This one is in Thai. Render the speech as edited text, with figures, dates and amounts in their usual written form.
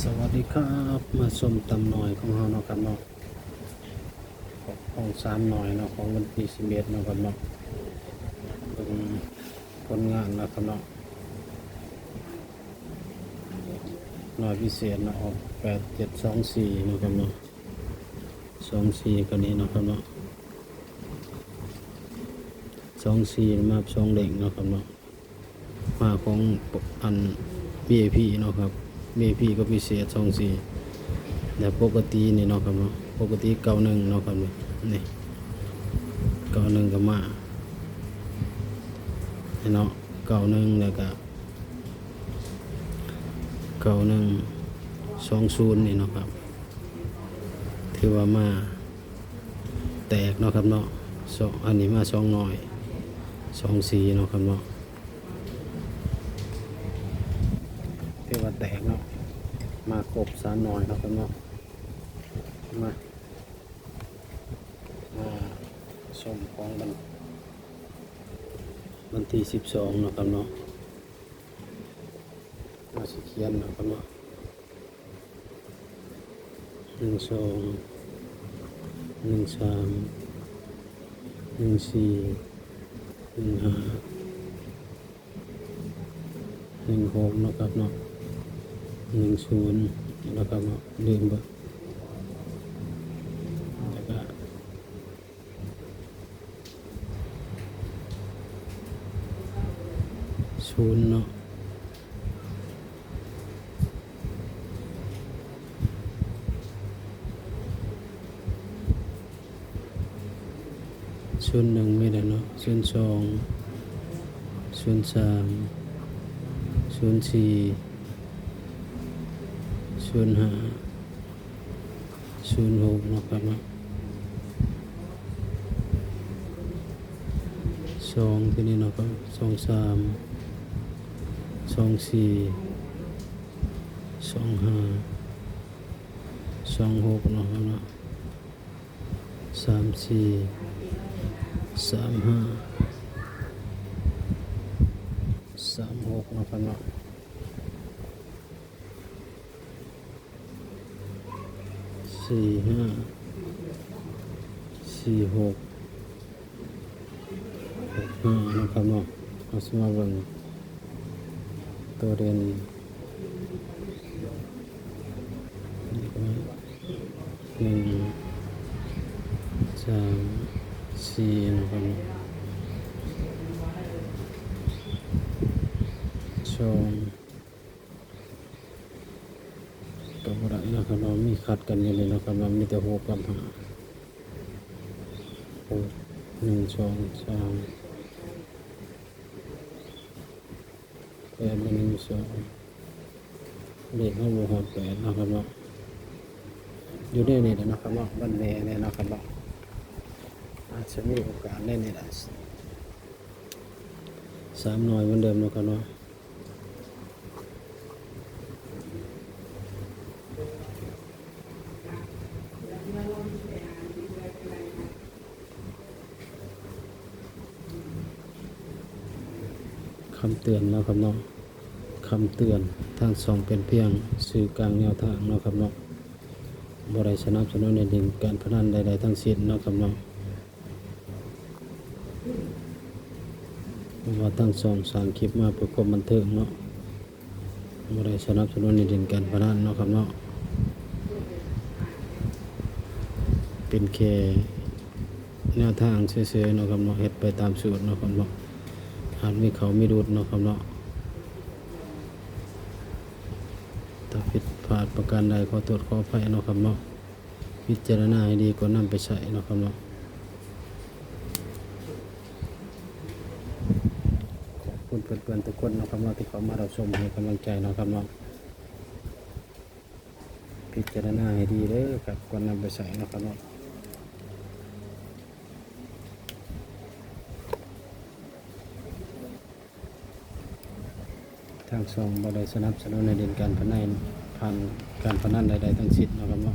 สวัสดีครับมาชมตำหน่อยของเราเนาะครับเนาะของสามหน่อยเนาะของวันที่11เนาะครับเนาะเป็นผลงานเนาะครับเนาะหน่อยพิเศษเนาะออก8724เนาะครับเนาะ24กันนี้เนาะครับเนาะ24มา2เด้งเนาะครับเนาะมาของอัน VIP เนาะครับ VIP ก็พิเศษ24แต่ปกตินี่เนาะครับเนาะปกติ91เนาะครับนี่91ก็มาเนาะ91แล้วก็9120นี่เนาะครับถือว่ามาแตกเนาะครับเนาะอันนี้มา2หน่อย24เนาะครับเนาะถือว่าแตกเนาะมาครบ3หน่อยเนาะครับเนาะมาชมของวันที่12เนาะครับเนาะมาสิเขียนเนาะครับเนาะ12 13 14 15 16เนาะครับเนาะ10นะครับเนาะลืมบ่แล้วก็0เนาะ01ไม่ได้เนาะ02 03 04 05 06เนาะครับเนาะ2ที่นี่เนาะครับ23 24 25 26เนาะครับเนาะ34 35 36เนาะครับเนาะ45 46 65นะครับเนาะเอาสมาเบิ่งตัวเรียน1 3 4นะครับตัวอะไรนะครับเรามีขัดกันอยู่เลยนะครับเรามีแต่6กับ5 1 2 3 8 1 2เลขเข้าบวก8นะครับเนาะอยู่ได้นี่แหละนะครับเนาะบันเลเนี่ยนะครับเนาะอาจจะมีโอกาสได้นี่แหละ3หน่อยเหมือนเดิมนะครับเนาะคำเตือนเนาะครับเนาะคำเตือนทาง2เป็นเพียงสื่อกลางแนวทางเนาะครับเนาะบ่ได้สนับสนุนในดิ่งการพนันใดๆทั้งสิ้นเนาะครับเนาะว่าทั้ง2สร้างคลิปมาเพื่อความบันเทิงเนาะบ่ได้สนับสนุนในดิ่งการพนันเนาะครับเนาะเป็นแค่แนวทางเฉยๆเนาะครับเนาะเฮ็ดไปตามสูตรเนาะครับเนาะอาจมีเขามีดูดเนาะครับเนาะถ้าผิดพลาดประการใดขอโทษขออภัยเนาะครับเนาะพิจารณาให้ดีก่อนนำไปใช้เนาะครับเนาะขอบคุณเพื่อนๆทุกคนเนาะครับเนาะที่เข้ามารับชมให้กำลังใจเนาะครับเนาะพิจารณาให้ดีเด้อครับก่อนนำไปใช้เนาะครับเนาะทาง2บ่ได้สนับสนุนในเด่นการพนันผ่านการพนันใดๆทั้งสิ้นเนาะครับเนาะ